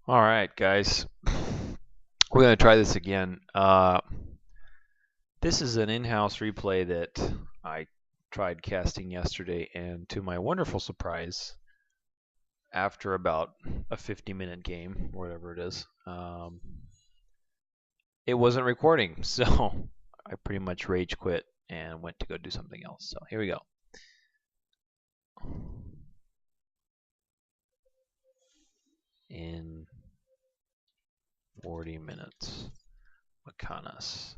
All right, guys. We're going to try this again. This is an in-house replay that I tried casting yesterday, and to my wonderful surprise, after about a 50-minute game, whatever it is, it wasn't recording. So I pretty much rage quit and went to go do something else. So here we go. In 40 minutes, Macanas.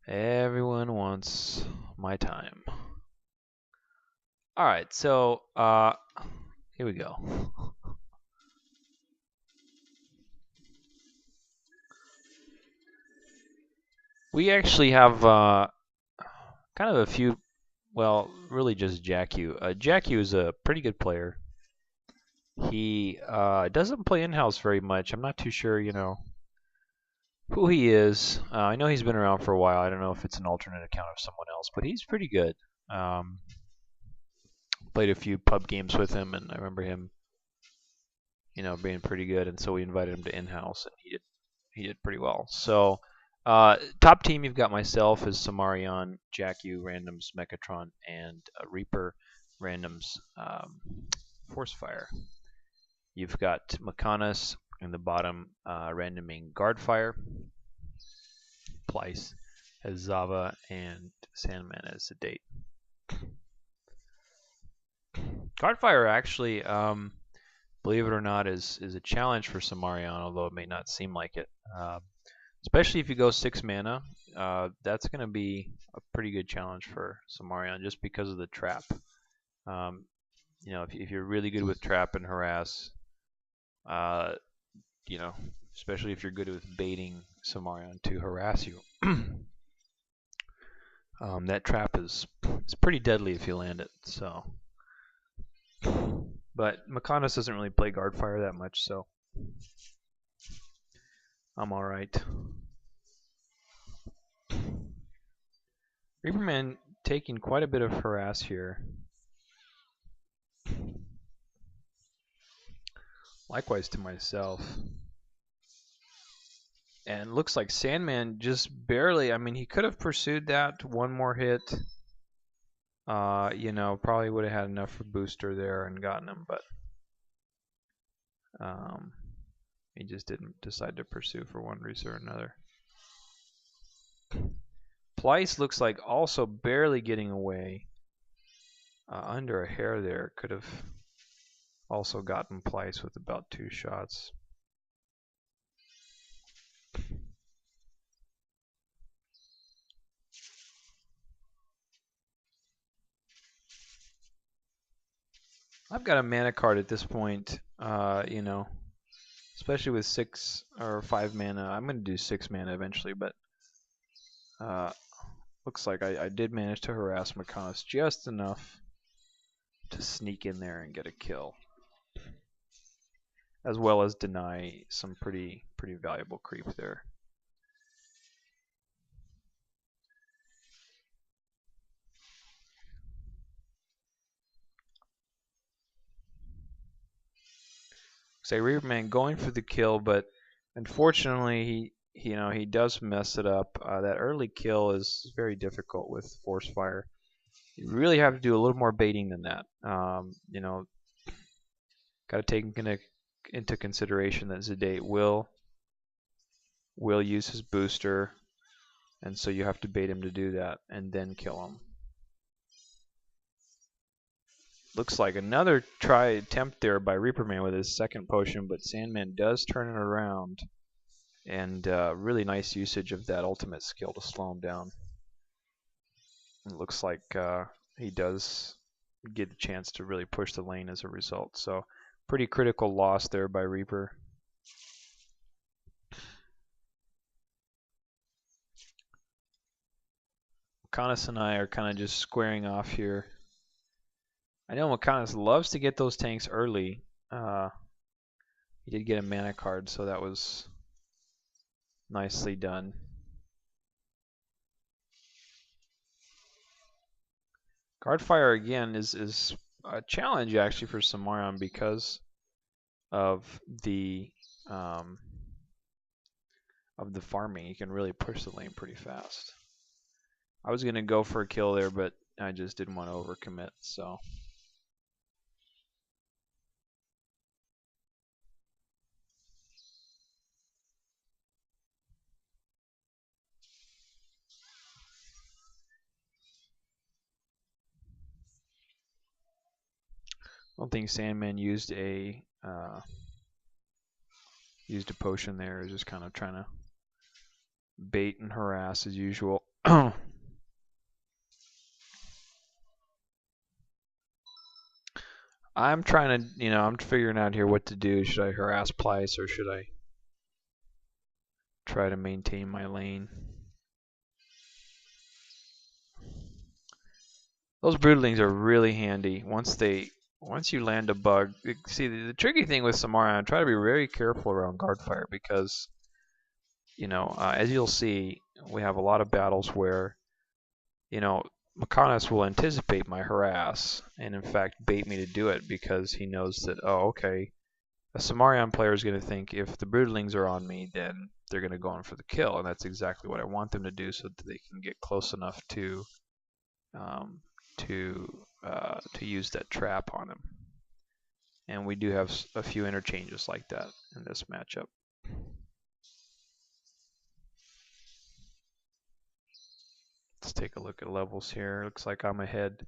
Everyone wants my time. All right, so here we go. We actually have kind of a few, well, really just Jack Yu. Jack Yu is a pretty good player. He doesn't play in-house very much. I'm not too sure, who he is. I know he's been around for a while. I don't know if it's an alternate account of someone else, but he's pretty good. Um, Played a few pub games with him, and I remember him, being pretty good. And so we invited him to in-house, and he did pretty well. So top team, you've got myself as Samarion, Jack Yu, Randoms, Mechatron, and Reaper, Randoms, Force Fire. You've got Macanas in the bottom, randoming Guardfire, Plice as Zava, and Sandman as Sedate. Guardfire actually, believe it or not, is a challenge for Samarion, although it may not seem like it. Especially if you go 6 mana, that's going to be a pretty good challenge for Samarion just because of the trap. If you're really good with trap and harass, uh, especially if you're good with baiting Samarion to harass you, that trap is pretty deadly if you land it. So, but Macanas doesn't really play Guardfire that much, so I'm all right. Reaperman taking quite a bit of harass here. Likewise to myself. And looks like Sandman just barely, I mean, he could have pursued that one more hit. Probably would have had enough for booster there and gotten him, but he just didn't decide to pursue for one reason or another. Plice looks like also barely getting away. Under a hair there. Could have also gotten Plice with about 2 shots. I've got a mana card at this point, especially with 6 or 5 mana. I'm going to do 6 mana eventually, but looks like I did manage to harass Macanas just enough to sneak in there and get a kill, as well as deny some pretty valuable creep there. Say Reaperman going for the kill, but unfortunately he does mess it up. That early kill is very difficult with Force Fire. You really have to do a little more baiting than that. Got to take into consideration that Zedate will use his booster, and so you have to bait him to do that and then kill him. Looks like another attempt there by Reaperman with his second potion, but Sandman does turn it around, and really nice usage of that ultimate skill to slow him down. It looks like he does get a chance to really push the lane as a result. So pretty critical loss there by Reaper. Macanas and I are kind of just squaring off here. I know Macanas loves to get those tanks early. He did get a mana card, so that was nicely done. Guardfire again is a challenge actually for Samarion because of the um, farming. You can really push the lane pretty fast. I was gonna go for a kill there, but I just didn't want to overcommit. So I don't think Sandman used a potion there. Just kind of trying to bait and harass as usual. I'm trying to, I'm figuring out here what to do. Should I harass Plyce or should I try to maintain my lane? Those broodlings are really handy. Once you land a bug, see the tricky thing with Samarion, try to be very careful around guard fire because, as you'll see, we have a lot of battles where, Makanas will anticipate my harass and in fact bait me to do it because he knows that, oh, okay, a Samarion player is going to think if the broodlings are on me, then they're going to go in for the kill, and that's exactly what I want them to do so that they can get close enough to um, to use that trap on him. And we do have a few interchanges like that in this matchup. Let's take a look at levels here. Looks like I'm ahead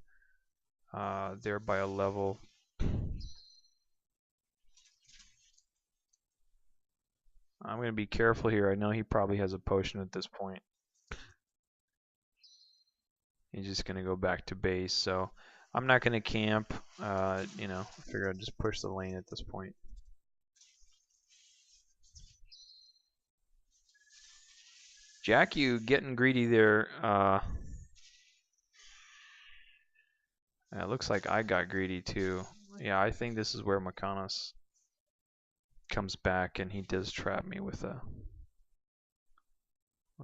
there by a level. I'm going to be careful here. I know he probably has a potion at this point. He's just going to go back to base. So I'm not going to camp. I figure I'd just push the lane at this point. Jack, you getting greedy there. It looks like I got greedy too. Yeah, I think this is where Makanos comes back and he does trap me with a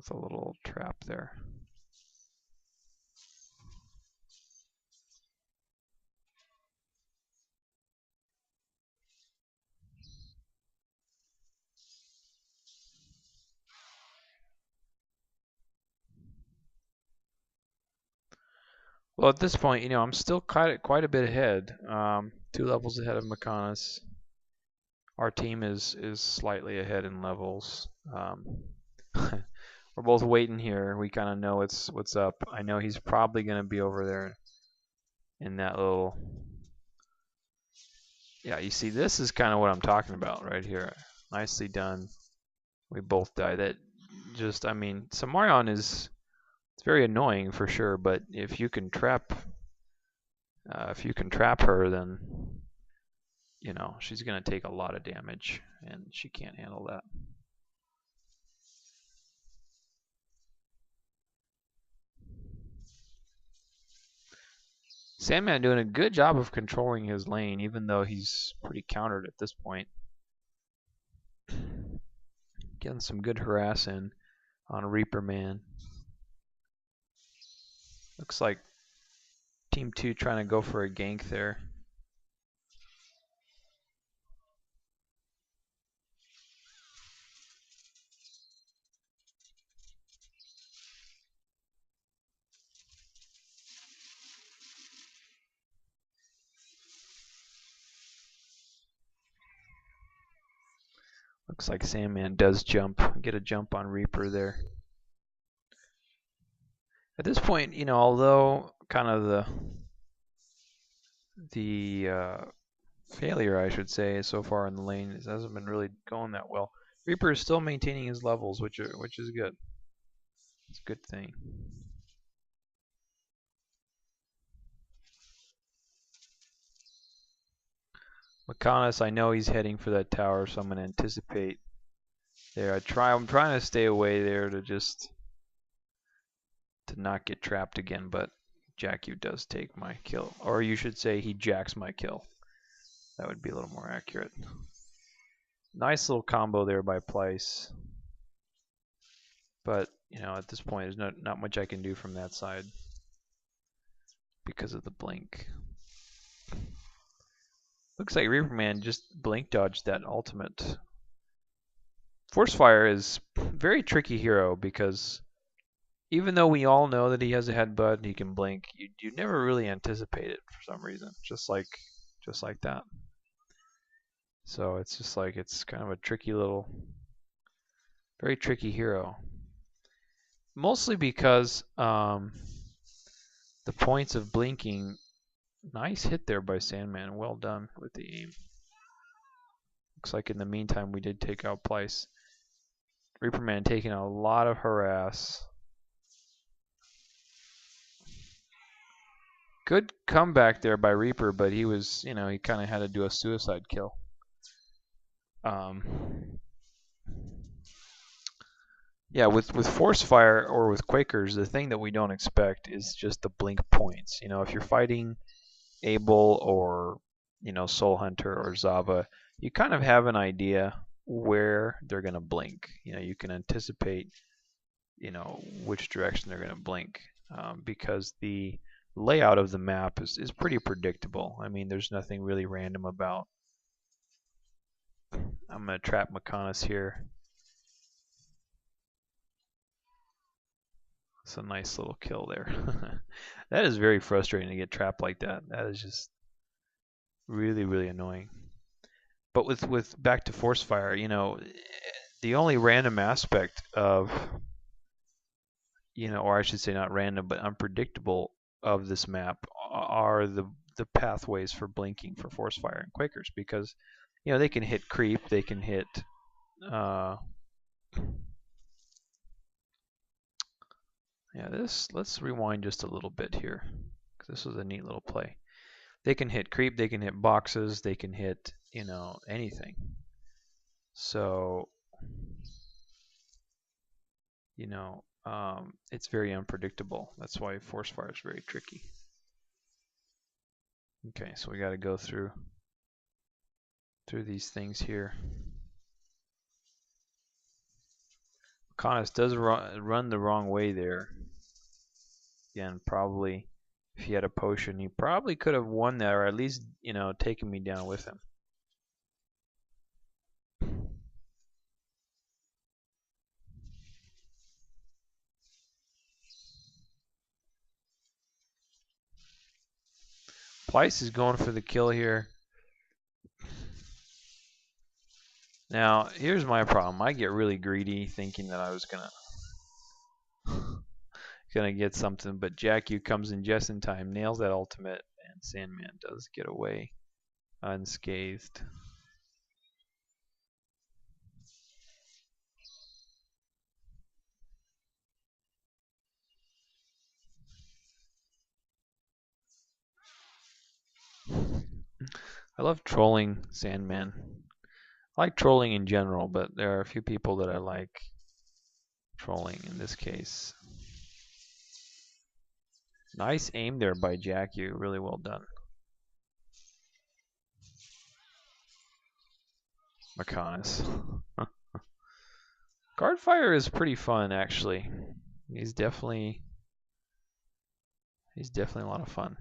little trap there. Well, at this point, I'm still quite a bit ahead. 2 levels ahead of Makanos. Our team is slightly ahead in levels. We're both waiting here. We kind of know what's up. I know he's probably going to be over there in that little. Yeah, you see, this is kind of what I'm talking about right here. Nicely done. We both die. That just, I mean, Samarion is it's very annoying for sure, but if you can trap her, then she's gonna take a lot of damage, and she can't handle that. Sandman doing a good job of controlling his lane, even though he's pretty countered at this point. Getting some good harass in on Reaper Man. Looks like Team 2 trying to go for a gank there. Looks like Sandman does get a jump on Reaper there. At this point, although kind of the failure, I should say, so far in the lane hasn't been really going that well. Reaper is still maintaining his levels, which is good. It's a good thing. Makanis, I know he's heading for that tower, so I'm going to anticipate there. I'm trying to stay away there to not get trapped again, but Jacku does take my kill. Or you should say he jacks my kill. That would be a little more accurate. Nice little combo there by Plyce. But, at this point, there's not much I can do from that side because of the blink. Looks like Reaperman just blink dodged that ultimate. Force Fire is very tricky hero because even though we all know that he has a headbutt and he can blink, you never really anticipate it for some reason. Just like that. So it's just like it's kind of a tricky little, very tricky hero. Mostly because the points of blinking. Nice hit there by Sandman. Well done with the aim. Looks like in the meantime we did take out Plyce. Reaperman taking a lot of harass. Good comeback there by Reaper, but he was, he kind of had to do a suicide kill. Yeah, with Force Fire or with Quakers, the thing that we don't expect is just the blink points. If you're fighting Abel or, Soul Hunter or Zava, you kind of have an idea where they're going to blink. You can anticipate, which direction they're going to blink because the layout of the map is pretty predictable. I mean, there's nothing really random about. I'm going to trap Mechonis here. It's a nice little kill there. That is very frustrating to get trapped like that. That is just really, really annoying. But with back to Force Fire, the only random aspect of, or I should say not random, but unpredictable of this map are the pathways for blinking for Force Fire and Quakers because, they can hit creep, they can hit let's rewind just a little bit here because this was a neat little play. They can hit creep, they can hit boxes, they can hit, anything. So, it's very unpredictable. That's why Force Fire is very tricky. Okay, so we got to go through these things here. Mechonis does run the wrong way there. Again, probably if he had a potion, he probably could have won that, or at least, taken me down with him. Plyce is going for the kill here. Now, here's my problem. I get really greedy thinking that I was gonna get something, but Jackie comes in just in time, nails that ultimate, and Sandman does get away unscathed. I love trolling Sandman. I like trolling in general, but there are a few people that I like trolling in this case. Nice aim there by Jackie. Really well done. Mechonis. Guardfire is pretty fun, actually. He's definitely a lot of fun.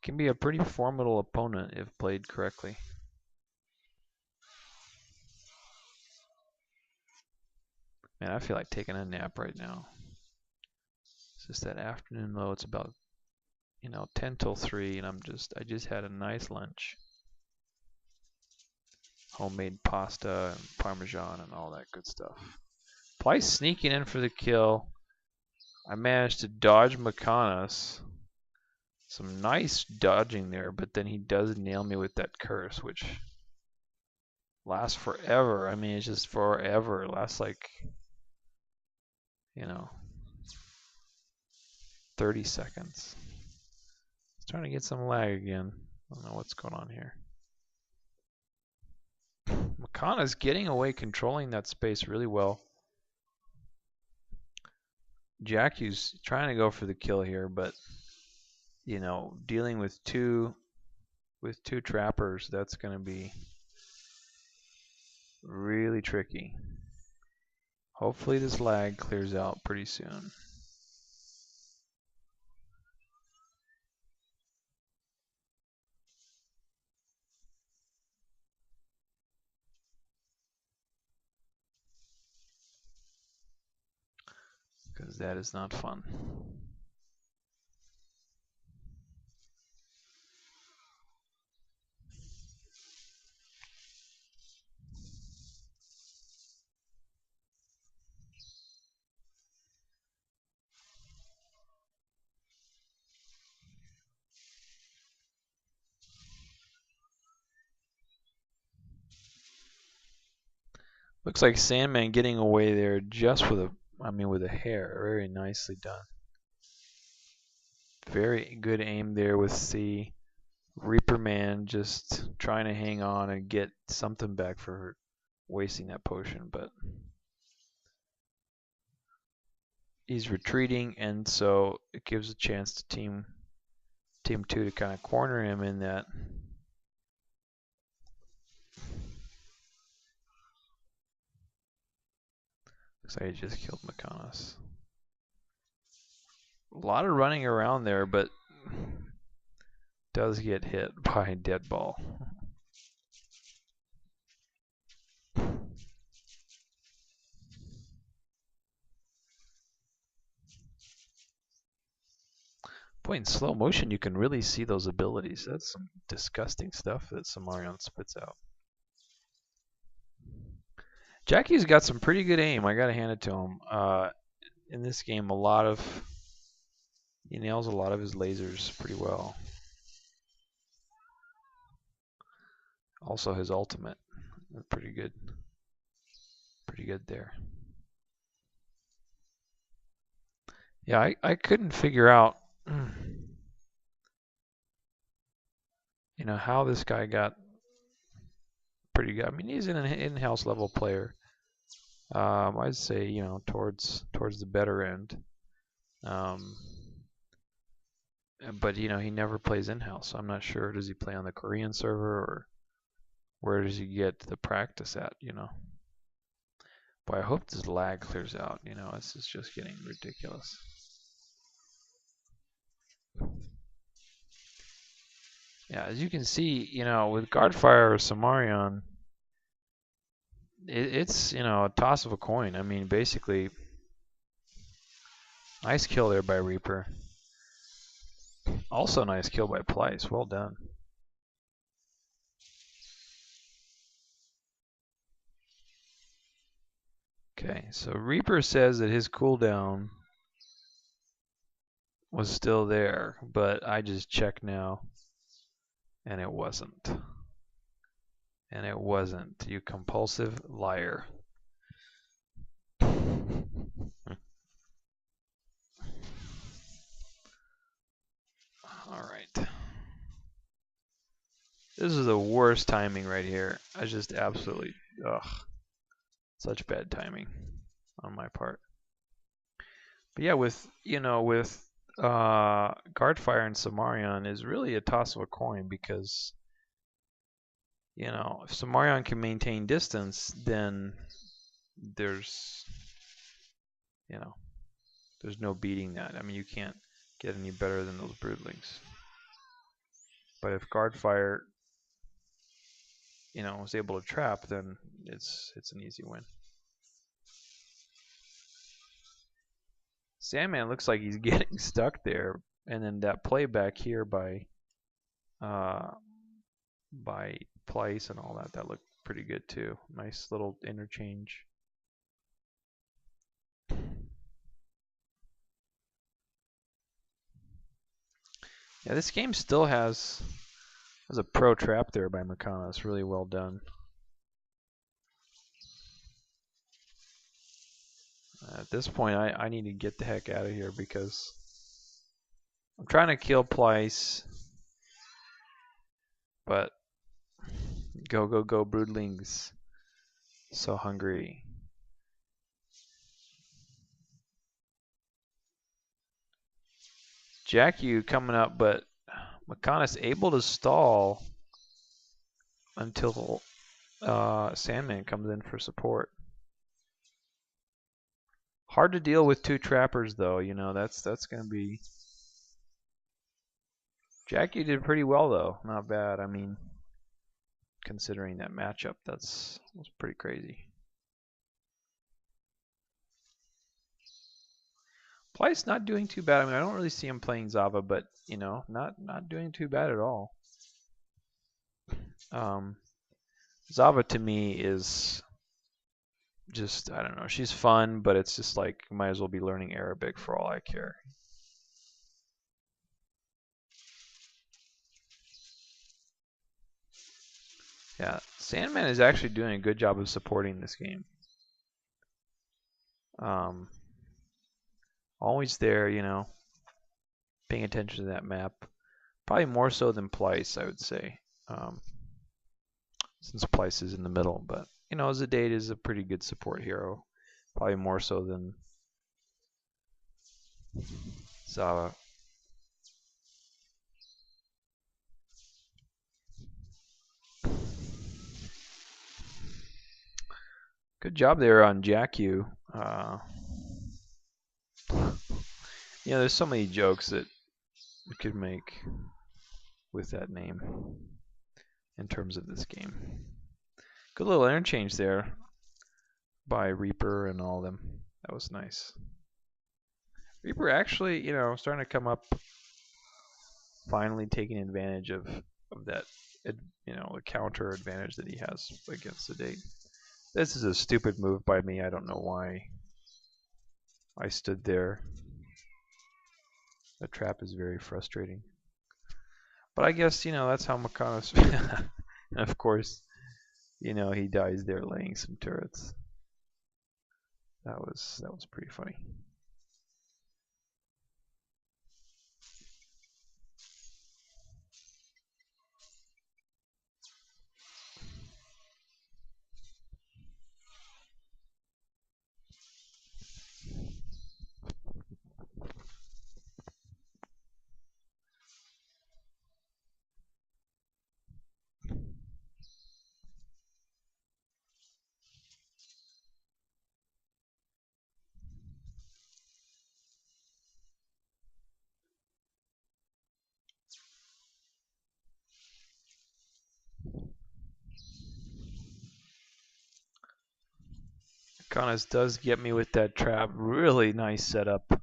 Can be a pretty formidable opponent if played correctly. Man, I feel like taking a nap right now. It's just that afternoon though. It's about 10 till 3, and I just had a nice lunch. Homemade pasta and parmesan and all that good stuff. Plyce sneaking in for the kill. I managed to dodge Mechonis. Some nice dodging there, but then he does nail me with that curse, which lasts forever. I mean, it's just forever. It lasts like, 30 seconds. It's trying to get some lag again. I don't know what's going on here. Mechonis getting away, controlling that space really well. Jackew's trying to go for the kill here, but dealing with two trappers, that's going to be really tricky. Hopefully this lag clears out pretty soon. because that is not fun. Looks like Sandman getting away there just with with a hair. Very nicely done. Very good aim there with C. Reaper Man just trying to hang on and get something back for wasting that potion, but he's retreating, and so it gives a chance to team 2 to kind of corner him in that. Looks like he just killed Makanos. A lot of running around there, but does get hit by a dead ball. Boy, in slow motion, you can really see those abilities. That's some disgusting stuff that Samarion spits out. Jackie's got some pretty good aim. I gotta hand it to him. In this game, he nails a lot of his lasers pretty well. Also, his ultimate, pretty good. Pretty good there. Yeah, I couldn't figure out, how this guy got pretty good. I mean, he's an in-house level player. I'd say, towards the better end. But he never plays in-house. So I'm not sure. Does he play on the Korean server, or where does he get the practice at? Boy, I hope this lag clears out. This is just getting ridiculous. Yeah, as you can see, with Guardfire or Samarion, it's a toss of a coin. I mean, basically, nice kill there by Reaper. Also nice kill by Plyce. Well done. Okay, so Reaper says that his cooldown was still there, but I just checked now, and it wasn't. And it wasn't, you compulsive liar. All right. This is the worst timing right here. I just absolutely, such bad timing on my part. But yeah, with Guardfire and Samarion is really a toss of a coin, because if Samarion can maintain distance, then there's no beating that. I mean, you can't get any better than those broodlings. But if Guardfire was able to trap, then it's an easy win. Sandman looks like he's getting stuck there, and then that playback here by Plyce and all that looked pretty good too. Nice little interchange. Yeah, this game still has a pro trap there by Makanos. Really well done. At this point, I need to get the heck out of here, because I'm trying to kill Plyce, but go broodlings. So hungry. Jackie coming up, but Makanos able to stall until Sandman comes in for support. Hard to deal with 2 trappers, though. That's going to be. Jackie did pretty well, though. Not bad. I mean, considering that matchup, that's pretty crazy. Plyce not doing too bad. I mean, I don't really see him playing Zava, but not doing too bad at all. Zava to me is just, I don't know. She's fun, but it's just like you might as well be learning Arabic for all I care. Yeah, Sandman is actually doing a good job of supporting this game. Always there, paying attention to that map. Probably more so than Plyce, I would say, since Plyce is in the middle. But, Zadate is a pretty good support hero. Probably more so than Zava. Good job there on Jacku. There's so many jokes that we could make with that name in terms of this game. Good little interchange there by Reaper and all of them. That was nice. Reaper actually, starting to come up, finally taking advantage of that, the counter advantage that he has against Zadate. This is a stupid move by me. I don't know why I stood there. The trap is very frustrating. But I guess, that's how Makana's... And of course, he dies there laying some turrets. That was pretty funny. Kanas does get me with that trap. Really nice setup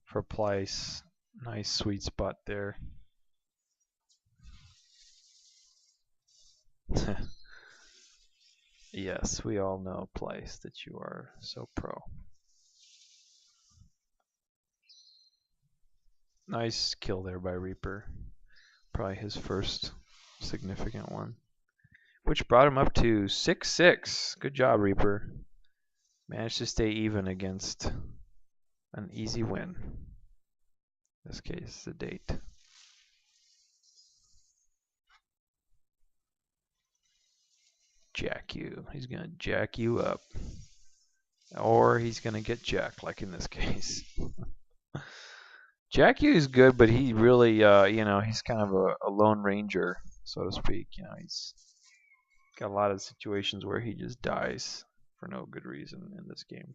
for Plyce. Nice sweet spot there. Yes, we all know, Plyce, that you are so pro. Nice kill there by Reaper. Probably his first significant one. Which brought him up to 6-6. Good job, Reaper. Managed to stay even against an easy win. In this case, the date. Jack you. He's going to jack you up. Or he's going to get jacked, like in this case. Jack you is good, but he really, he's kind of a lone ranger, so to speak. He's got a lot of situations where he just dies for no good reason in this game.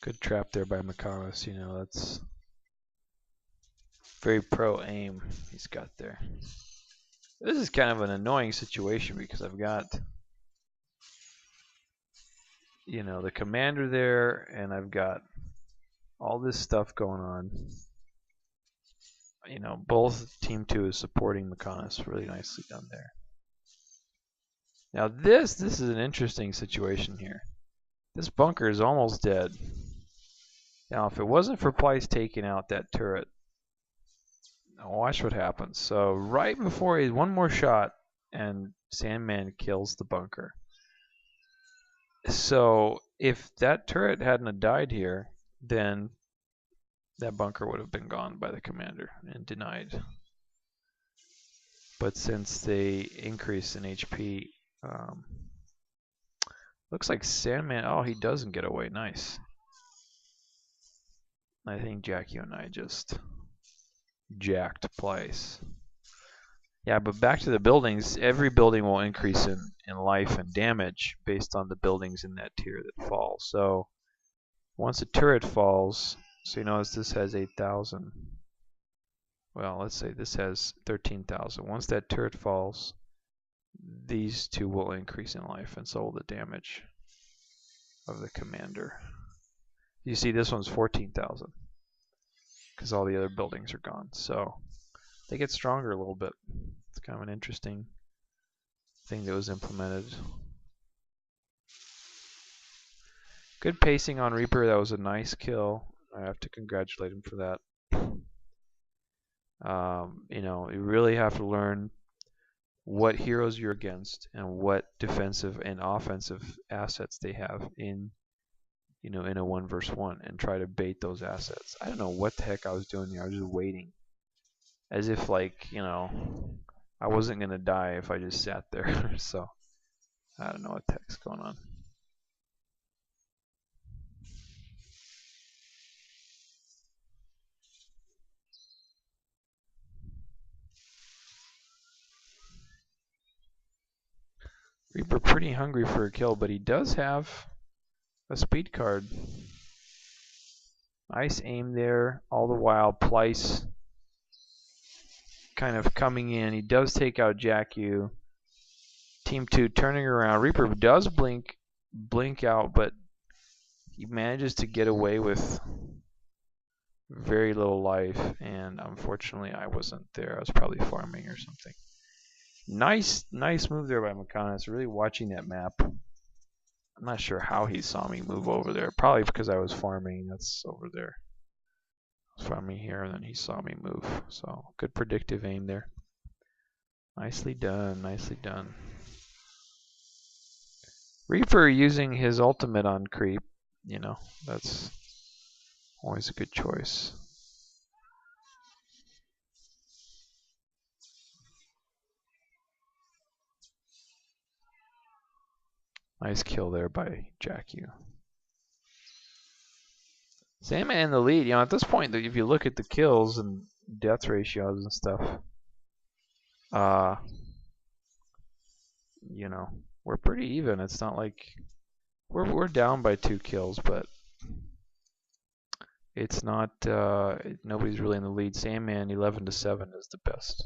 Good trap there by McComas. That's very pro aim he's got there. This is kind of an annoying situation because I've got, the commander there, and I've got all this stuff going on. Both Team 2 is supporting McComas. Really nicely done there. Now this is an interesting situation here. This bunker is almost dead. Now, if it wasn't for Plyce taking out that turret, watch what happens. So right before he one more shot, and Sandman kills the bunker. So if that turret hadn't died here, then that bunker would have been gone by the commander and denied. But since they increase in HP, looks like Sandman, oh, he doesn't get away. Nice. I think Jackie and I just jacked Plyce. Yeah, but back to the buildings. Every building will increase in life and damage based on the buildings in that tier that fall. So once a turret falls, so you notice this has 8,000. well, let's say this has 13,000. Once that turret falls, these two will increase in life, and so will the damage of the commander. You see, this one's 14,000 because all the other buildings are gone. So they get stronger a little bit. It's kind of an interesting thing that was implemented. Good pacing on Reaper. That was a nice kill. I have to congratulate him for that. You really have to learn what heroes you're against and what defensive and offensive assets they have in a 1v1 and try to bait those assets. I don't know what the heck I was doing here. I was just waiting. As if I wasn't going to die if I just sat there. So I don't know what the heck's going on. Reaper pretty hungry for a kill, but he does have a speed card. Nice aim there. All the while, Plyce kind of coming in. He does take out Jacku. Team 2 turning around. Reaper does blink out, but he manages to get away with very little life, and unfortunately I wasn't there. I was probably farming or something. Nice move there by Mechonis. Really watching that map. I'm not sure how he saw me move over there. Probably because I was farming. That's over there. I was farming here, and then he saw me move. So good predictive aim there. Nicely done. Nicely done. Reaper using his ultimate on creep. That's always a good choice. Nice kill there by Jacku. Sandman in the lead. At this point, if you look at the kills and death ratios and stuff, we're pretty even. It's not like we're down by 2 kills, but it's not. Nobody's really in the lead. Sandman 11-7 is the best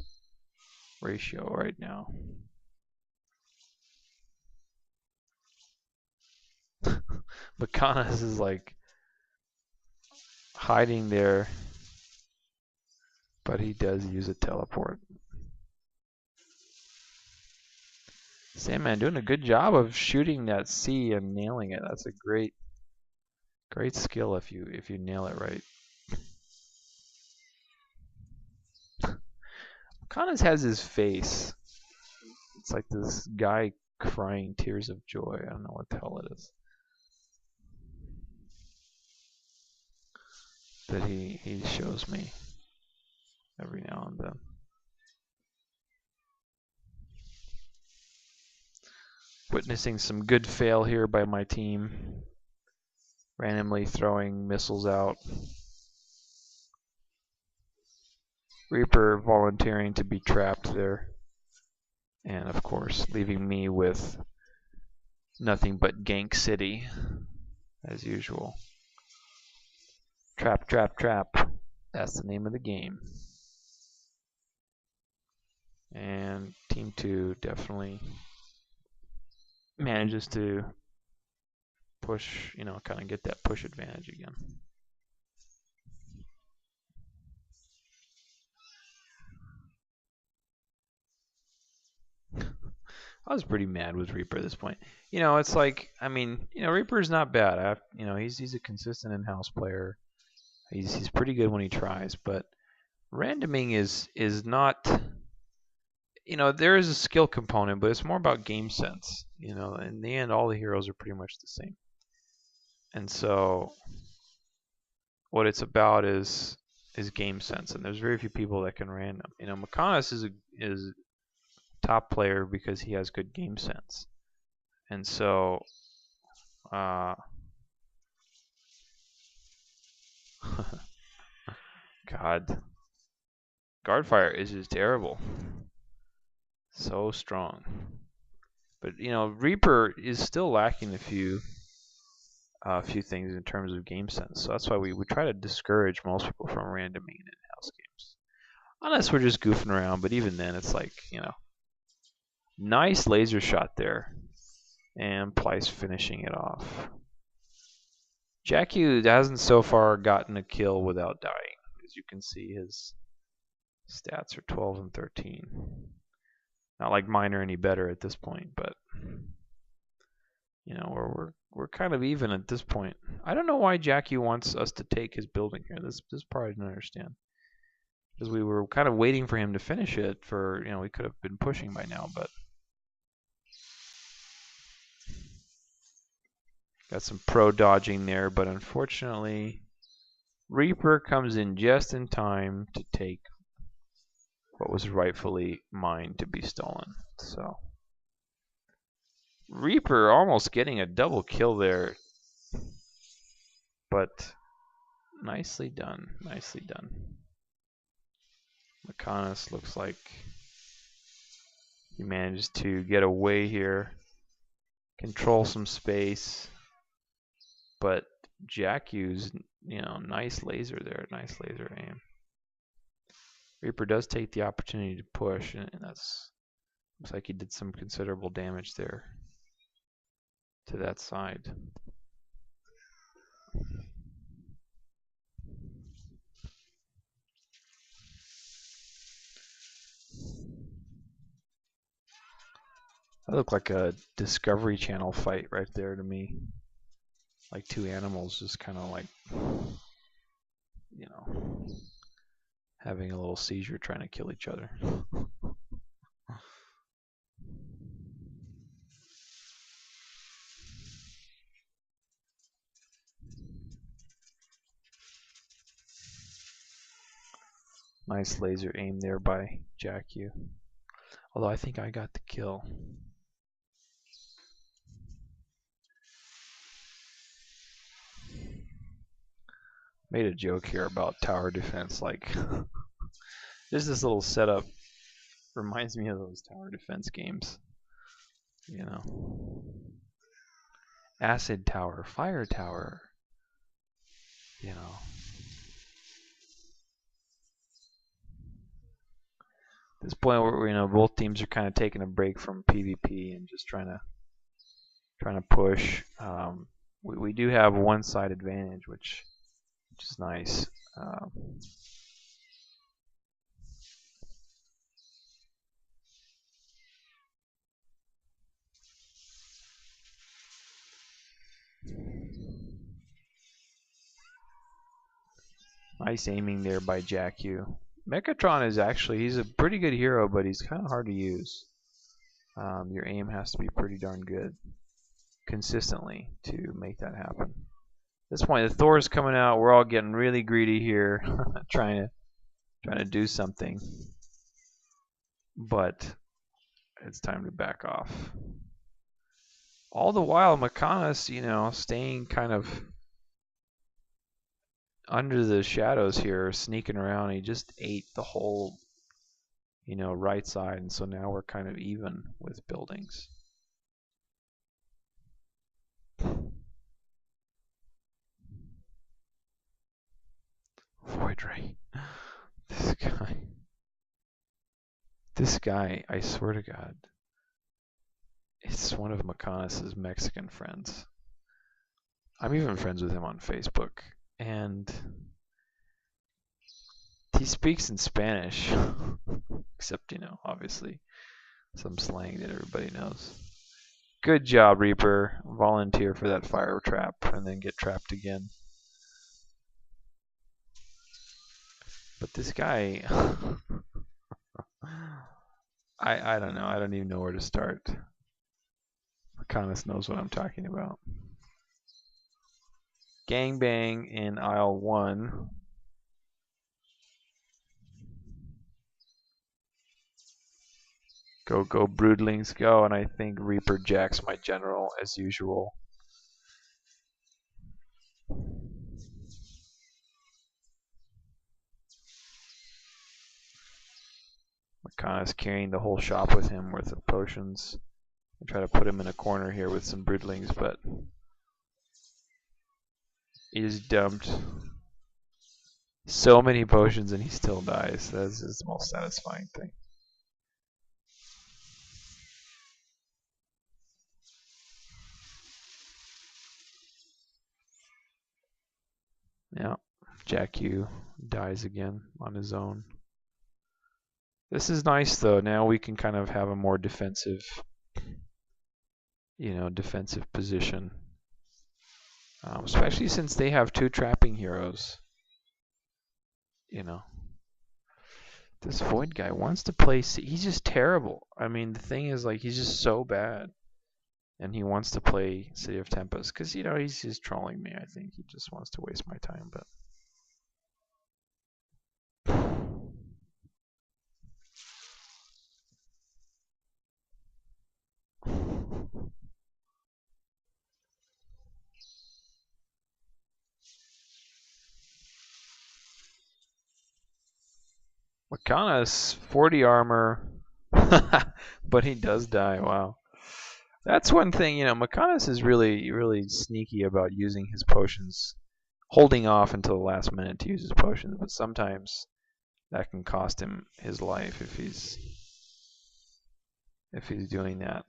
ratio right now. Mechonis is like hiding there, but he does use a teleport. Sandman doing a good job of shooting that C and nailing it. That's a great skill if you nail it right. Mechonis has his face. It's like this guy crying tears of joy. I don't know what the hell it is. That he shows me every now and then. Witnessing some good fail here by my team. Randomly throwing missiles out. Reaper volunteering to be trapped there. And of course, leaving me with nothing but Gank City, as usual. Trap, trap, trap. That's the name of the game. And Team 2 definitely manages to push, kind of get that push advantage again. I was pretty mad with Reaper at this point. It's like, Reaper's not bad. He's a consistent in-house player. He's pretty good when he tries, but randoming is not. There is a skill component, but it's more about game sense. In the end, all the heroes are pretty much the same. And so, what it's about is game sense, and there's very few people that can random. Mechonis is a top player because he has good game sense, and so, God, Guardfire is just terrible. So strong. But Reaper is still lacking a few things in terms of game sense. So that's why we try to discourage most people from randoming in in-house games. Unless we're just goofing around, but even then it's like, nice laser shot there. And Plyce finishing it off. Jackie hasn't so far gotten a kill without dying. As you can see, his stats are 12 and 13. Not like mine are any better at this point, but we're kind of even at this point. I don't know why Jackie wants us to take his building here. This part I didn't understand. Because we were kind of waiting for him to finish it for, we could have been pushing by now, but got some pro dodging there, but unfortunately Reaper comes in just in time to take what was rightfully mine to be stolen. So Reaper almost getting a double kill there, but nicely done, nicely done. Mechanis looks like he manages to get away here, control some space, but Jacku's, nice laser there, nice laser aim. Reaper does take the opportunity to push, and that's looks like he did some considerable damage there to that side. That looked like a Discovery Channel fight right there to me. Like two animals just kind of like, having a little seizure trying to kill each other. Nice laser aim there by Jacku. Although I think I got the kill. Made a joke here about tower defense, like just this little setup reminds me of those tower defense games. Acid tower, fire tower. This point where both teams are kind of taking a break from PvP and just trying to push. We do have one side advantage, which is nice. Nice aiming there by Jacku. Mechatron is he's a pretty good hero, but he's kind of hard to use. Your aim has to be pretty darn good consistently to make that happen. At this point, the Thor's coming out. We're all getting really greedy here, trying to do something. But it's time to back off. All the while, Mechanis, staying kind of under the shadows here, sneaking around. He just ate the whole, right side, and so now we're kind of even with buildings. Void Ray. This guy, I swear to God, it's one of Mechanis's Mexican friends. I'm even friends with him on Facebook, and he speaks in Spanish, except, obviously some slang that everybody knows. Good job, Reaper. Volunteer for that fire trap and then get trapped again. But this guy, I don't know. I don't even know where to start. Mechanis knows what I'm talking about. Gangbang in aisle 1. Go, go, broodlings, go. And I think Reaper jacks my general as usual. Mechanis carrying the whole shop with him worth of potions. I try to put him in a corner here with some broodlings, but he is dumped. so many potions and he still dies. That's his most satisfying thing. Yeah, Jack Yu dies again on his own. This is nice though. Now we can kind of have a more defensive, defensive position. Especially since they have two trapping heroes. You know, this Void guy wants to play. He's just terrible. I mean, the thing is, like, he's just so bad, and he wants to play City of Tempest because he's just trolling me. I think he just wants to waste my time, but. Makana's 40 armor, but he does die. Wow. That's one thing, Makanis is really, really sneaky about using his potions, holding off until the last minute to use his potions, but sometimes that can cost him his life if he's doing that.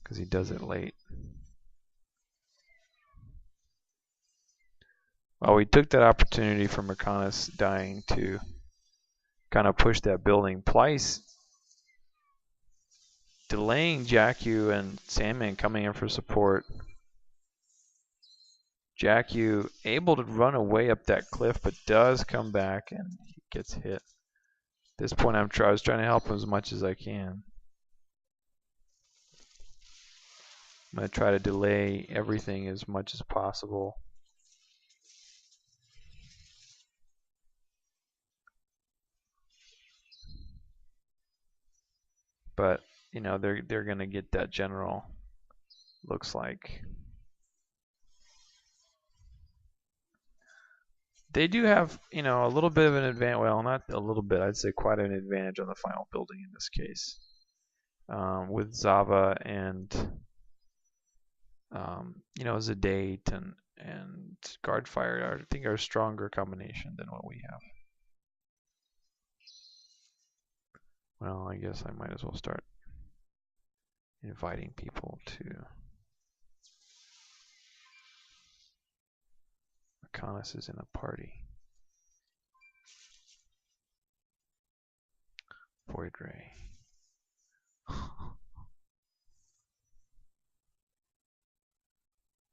Because he does it late. Well, we took that opportunity for Makanis dying to kind of push that building. Plyce delaying Jakku and Sandman coming in for support. Jakku able to run away up that cliff, but does come back and he gets hit. At this point, I was trying to help him as much as I can. I'm going to try to delay everything as much as possible. But, they're going to get that general, looks like. They do have, a little bit of an advantage. Well, not a little bit. I'd say quite an advantage on the final building in this case. With Zava and, Zadate and Guardfire, I think are a stronger combination than what we have. Well, I guess I might as well start inviting people to Makanis is in a party. Void Ray.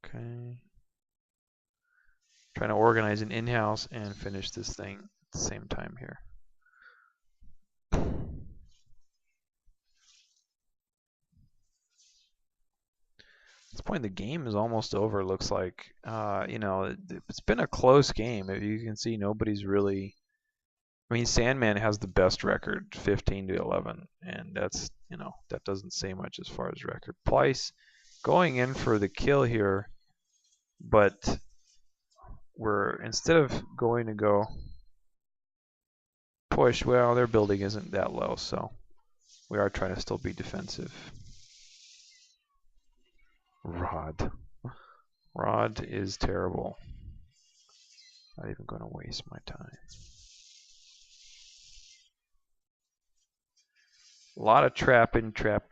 Okay. Trying to organize an in-house and finish this thing at the same time here. At this point, the game is almost over. Looks like, it's been a close game. If you can see, nobody's really. I mean, Sandman has the best record, 15-11, and that's that doesn't say much as far as record. Plyce going in for the kill here, but instead of going to go push, well, their building isn't that low, so we are trying to still be defensive. Rod is terrible. Not even going to waste my time. A lot of trapping, trap.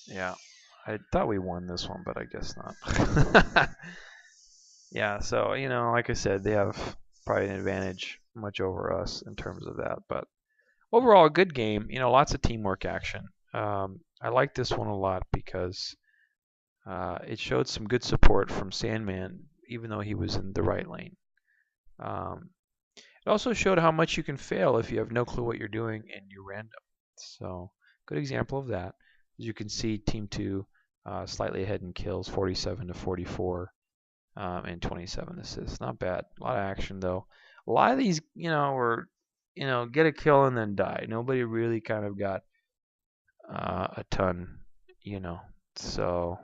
Yeah, I thought we won this one, but I guess not. Yeah, so, like I said, they have probably an advantage much over us in terms of that. But overall, a good game. Lots of teamwork action. I like this one a lot because it showed some good support from Sandman, even though he was in the right lane. It also showed how much you can fail if you have no clue what you're doing and you're random. So, good example of that. As you can see, Team 2 slightly ahead in kills, 47-44, and 27 assists. Not bad. A lot of action, though. A lot of these, were, get a kill and then die. Nobody really kind of got a ton, you know. So,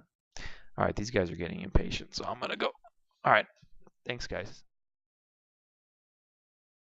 all right, these guys are getting impatient, so I'm gonna go. All right, thanks, guys.